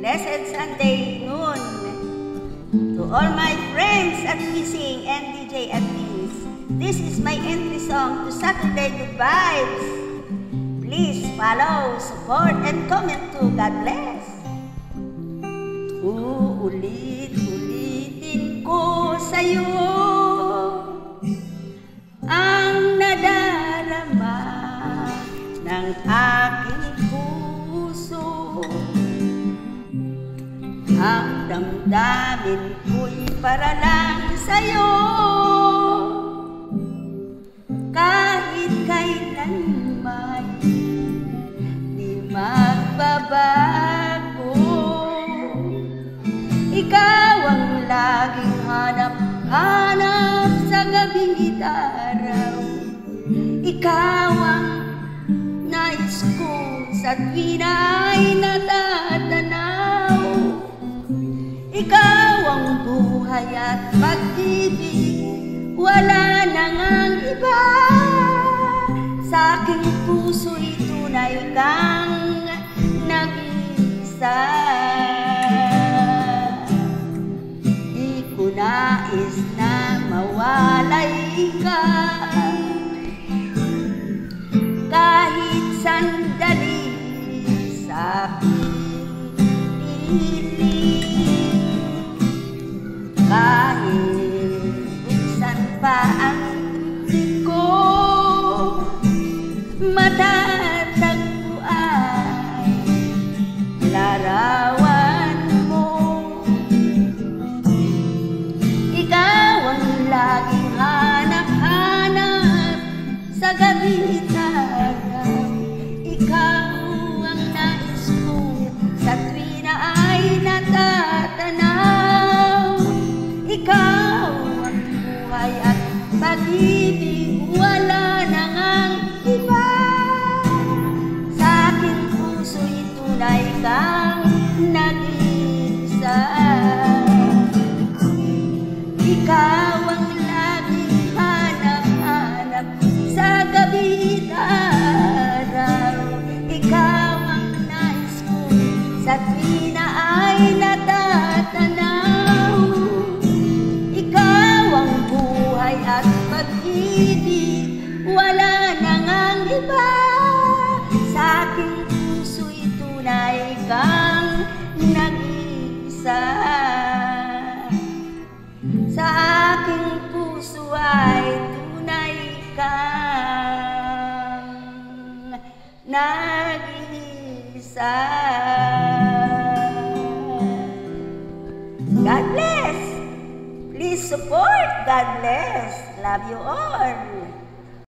Blessed Sunday noon. To all my friends at Missing and DJ at Peace, this is my entry song to Saturday Good Vibes. Please follow, support, and comment too. God bless. Uulit-ulitin ko sa'yo ang nadarama ng aking puso. Ang damdamin ko'y para lang sa'yo, kahit kailanman di magbabago. Ikaw ang laging hanap-hanap sa gabi at araw. Ikaw ang nais ko sa tuwing ay natatanaw. Ikaw ang buhay at pag-ibig, wala nang ang iba. Sa aking puso'y tunay kang nag-iisa. Di ko nais na mawalay ka, kahit sandali sa aking piling. Kahit buksan pa ang bibig ko, matatagpuan larawan mo. Ikaw ang laging hanap-hanap sa gabi at araw. Ikaw ang nais ko sa tuwing na ay natatanaw. Ikaw ang buhay at pag-ibig, wala nang ang iba. Sa aking puso'y tunay kang nag-iisa. Ikaw ang laging hanap-hanap sa gabi at araw. Ikaw ang nais ko sa tuwing na ay natatanaw. Ikaw ang buhay at pag-ibig, wala nang ang iba. Sa aking puso'y tunay kang nag-iisa. Sa aking puso ay tunay kang nag-iisa. God bless. Please support. God bless. Love you all.